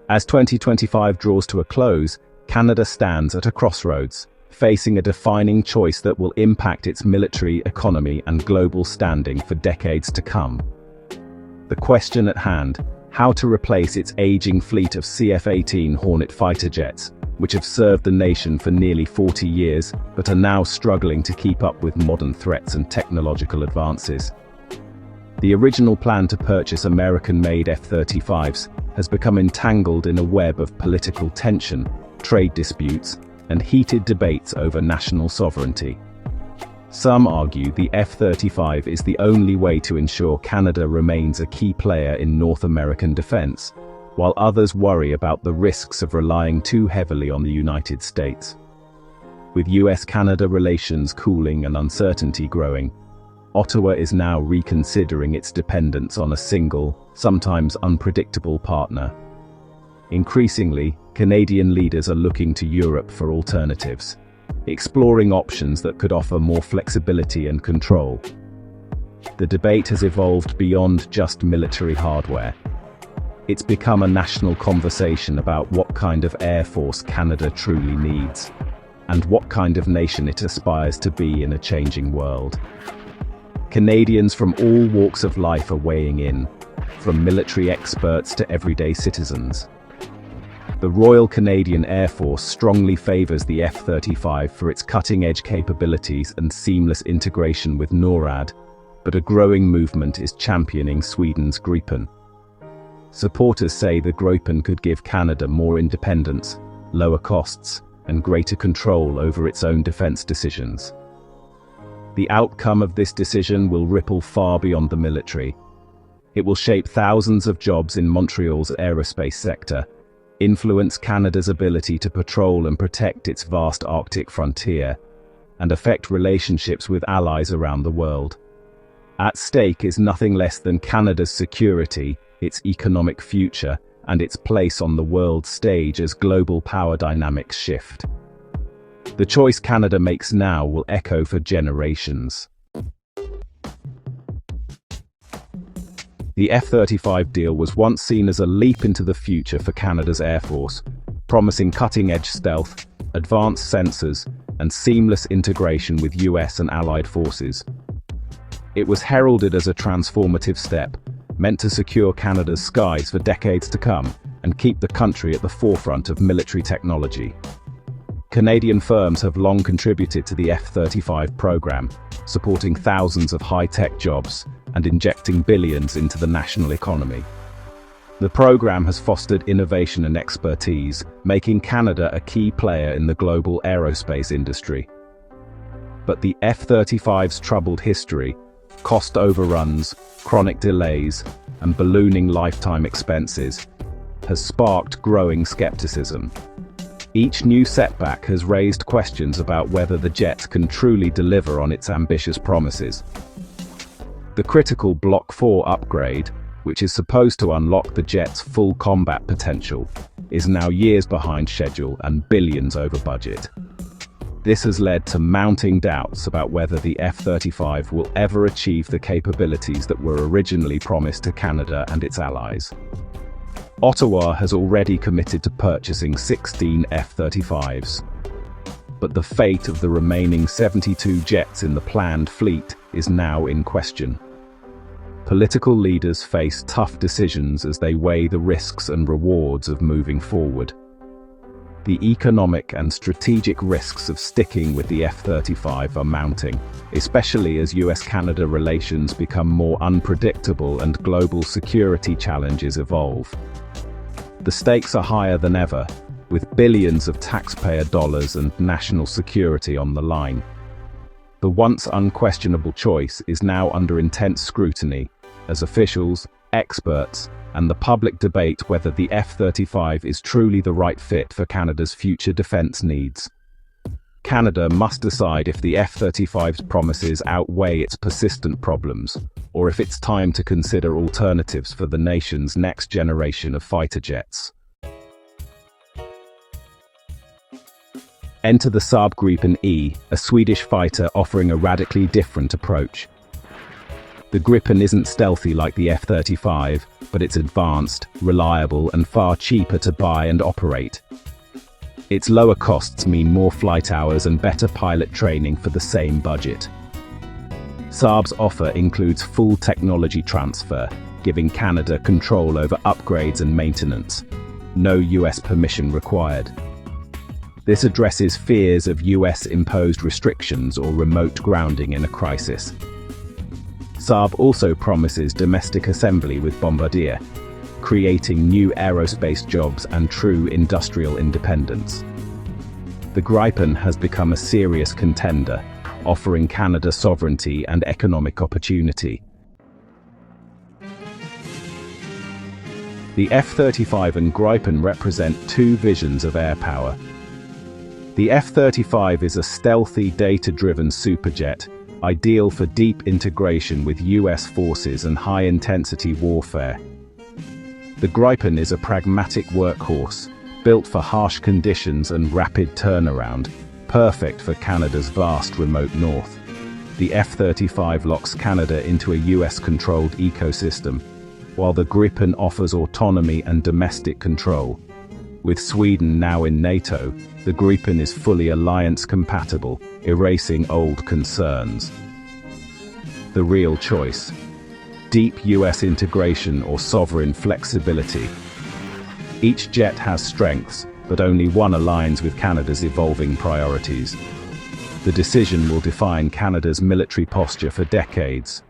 As 2025 draws to a close, Canada stands at a crossroads, facing a defining choice that will impact its military, economy, and global standing for decades to come. The question at hand: how to replace its aging fleet of CF-18 Hornet fighter jets, which have served the nation for nearly 40 years, but are now struggling to keep up with modern threats and technological advances. The original plan to purchase American-made F-35s has become entangled in a web of political tension, trade disputes, and heated debates over national sovereignty. Some argue the F-35 is the only way to ensure Canada remains a key player in North American defense, while others worry about the risks of relying too heavily on the United States. With US-Canada relations cooling and uncertainty growing, Ottawa is now reconsidering its dependence on a single, sometimes unpredictable partner. Increasingly, Canadian leaders are looking to Europe for alternatives, exploring options that could offer more flexibility and control. The debate has evolved beyond just military hardware. It's become a national conversation about what kind of air force Canada truly needs, and what kind of nation it aspires to be in a changing world. Canadians from all walks of life are weighing in, from military experts to everyday citizens. The Royal Canadian Air Force strongly favors the F-35 for its cutting-edge capabilities and seamless integration with NORAD, but a growing movement is championing Sweden's Gripen. Supporters say the Gripen could give Canada more independence, lower costs, and greater control over its own defense decisions. The outcome of this decision will ripple far beyond the military. It will shape thousands of jobs in Montreal's aerospace sector, influence Canada's ability to patrol and protect its vast Arctic frontier, and affect relationships with allies around the world. At stake is nothing less than Canada's security, its economic future, and its place on the world stage as global power dynamics shift. The choice Canada makes now will echo for generations. The F-35 deal was once seen as a leap into the future for Canada's Air Force, promising cutting-edge stealth, advanced sensors, and seamless integration with US and allied forces. It was heralded as a transformative step, meant to secure Canada's skies for decades to come and keep the country at the forefront of military technology. Canadian firms have long contributed to the F-35 program, supporting thousands of high-tech jobs and injecting billions into the national economy. The program has fostered innovation and expertise, making Canada a key player in the global aerospace industry. But the F-35's troubled history, cost overruns, chronic delays, and ballooning lifetime expenses, has sparked growing skepticism. Each new setback has raised questions about whether the jet can truly deliver on its ambitious promises. The critical Block 4 upgrade, which is supposed to unlock the jet's full combat potential, is now years behind schedule and billions over budget. This has led to mounting doubts about whether the F-35 will ever achieve the capabilities that were originally promised to Canada and its allies. Ottawa has already committed to purchasing 16 F-35s. But the fate of the remaining 72 jets in the planned fleet is now in question. Political leaders face tough decisions as they weigh the risks and rewards of moving forward. The economic and strategic risks of sticking with the F-35 are mounting, especially as US-Canada relations become more unpredictable and global security challenges evolve. The stakes are higher than ever, with billions of taxpayer dollars and national security on the line. The once unquestionable choice is now under intense scrutiny, as officials, experts, and the public debate whether the F-35 is truly the right fit for Canada's future defense needs. Canada must decide if the F-35's promises outweigh its persistent problems, or if it's time to consider alternatives for the nation's next generation of fighter jets. Enter the Saab Gripen E, a Swedish fighter offering a radically different approach. The Gripen isn't stealthy like the F-35, but it's advanced, reliable, and far cheaper to buy and operate. Its lower costs mean more flight hours and better pilot training for the same budget. Saab's offer includes full technology transfer, giving Canada control over upgrades and maintenance. No US permission required. This addresses fears of US-imposed restrictions or remote grounding in a crisis. Saab also promises domestic assembly with Bombardier, creating new aerospace jobs and true industrial independence. The Gripen has become a serious contender, offering Canada sovereignty and economic opportunity. The F-35 and Gripen represent two visions of air power. The F-35 is a stealthy, data-driven superjet, ideal for deep integration with US forces and high-intensity warfare. The Gripen is a pragmatic workhorse, built for harsh conditions and rapid turnaround, perfect for Canada's vast remote north. The F-35 locks Canada into a US-controlled ecosystem, while the Gripen offers autonomy and domestic control. With Sweden now in NATO, the Gripen is fully alliance-compatible, erasing old concerns. The real choice: deep US integration or sovereign flexibility. Each jet has strengths, but only one aligns with Canada's evolving priorities. The decision will define Canada's military posture for decades.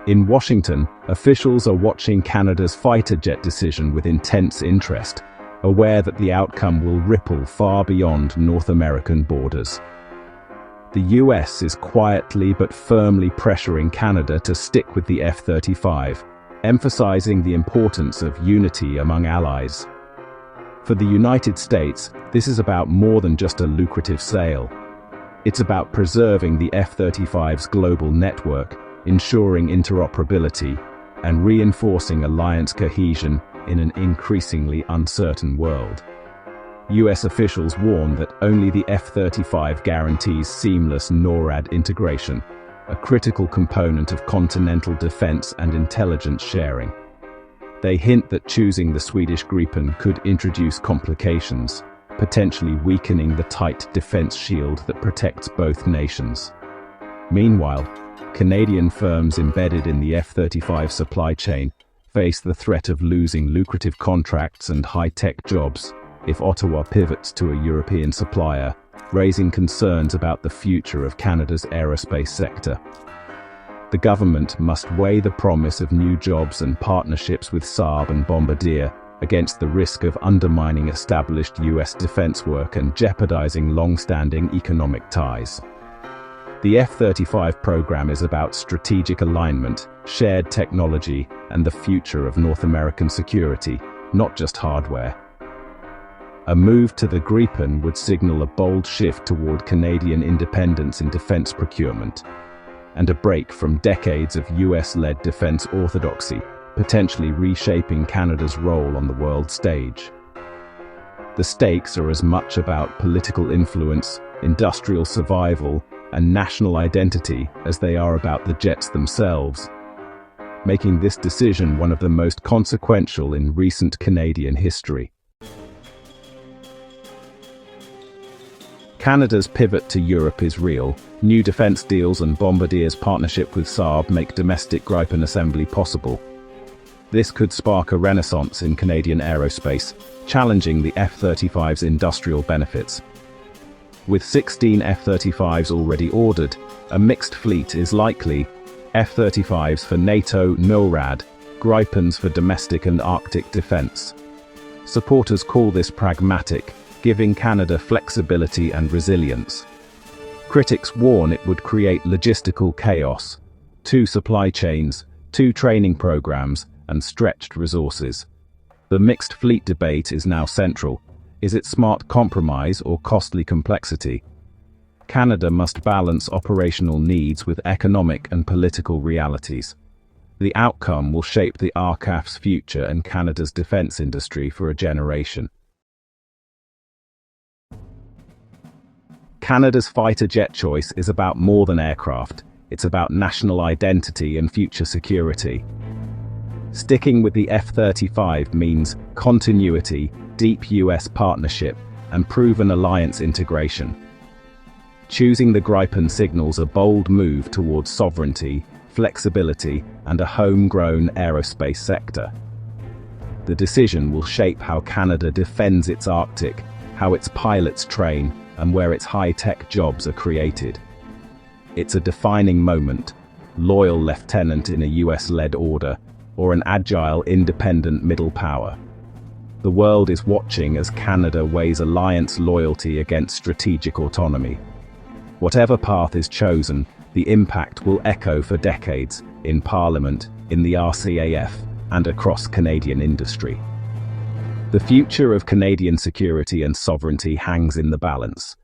In Washington, officials are watching Canada's fighter jet decision with intense interest, aware that the outcome will ripple far beyond North American borders. The US is quietly but firmly pressuring Canada to stick with the F-35, emphasizing the importance of unity among allies. For the United States, this is about more than just a lucrative sale. It's about preserving the F-35's global network, ensuring interoperability, and reinforcing alliance cohesion in an increasingly uncertain world. US officials warn that only the F-35 guarantees seamless NORAD integration, a critical component of continental defense and intelligence sharing. They hint that choosing the Swedish Gripen could introduce complications, potentially weakening the tight defense shield that protects both nations. Meanwhile, Canadian firms embedded in the F-35 supply chain face the threat of losing lucrative contracts and high-tech jobs if Ottawa pivots to a European supplier, raising concerns about the future of Canada's aerospace sector. The government must weigh the promise of new jobs and partnerships with Saab and Bombardier against the risk of undermining established US defense work and jeopardizing long-standing economic ties. The F-35 program is about strategic alignment, shared technology, and the future of North American security, not just hardware. A move to the Gripen would signal a bold shift toward Canadian independence in defense procurement, and a break from decades of US-led defense orthodoxy, potentially reshaping Canada's role on the world stage. The stakes are as much about political influence, industrial survival, and national identity as they are about the jets themselves, making this decision one of the most consequential in recent Canadian history. Canada's pivot to Europe is real. New defense deals and Bombardier's partnership with Saab make domestic Gripen assembly possible. This could spark a renaissance in Canadian aerospace, challenging the F-35's industrial benefits. With 16 F-35s already ordered, a mixed fleet is likely: F-35s for NATO NORAD, Gripens for domestic and Arctic defense. Supporters call this pragmatic, giving Canada flexibility and resilience. Critics warn it would create logistical chaos: two supply chains, two training programs, and stretched resources. The mixed fleet debate is now central. Is it smart compromise or costly complexity? Canada must balance operational needs with economic and political realities. The outcome will shape the RCAF's future and Canada's defense industry for a generation. Canada's fighter jet choice is about more than aircraft. It's about national identity and future security. Sticking with the F-35 means continuity, deep US partnership, and proven alliance integration. Choosing the Gripen signals a bold move towards sovereignty, flexibility, and a homegrown aerospace sector. The decision will shape how Canada defends its Arctic, how its pilots train, and where its high-tech jobs are created. It's a defining moment: loyal lieutenant in a US-led order, or an agile, independent middle power. The world is watching as Canada weighs alliance loyalty against strategic autonomy. Whatever path is chosen, the impact will echo for decades in Parliament, in the RCAF, and across Canadian industry. The future of Canadian security and sovereignty hangs in the balance.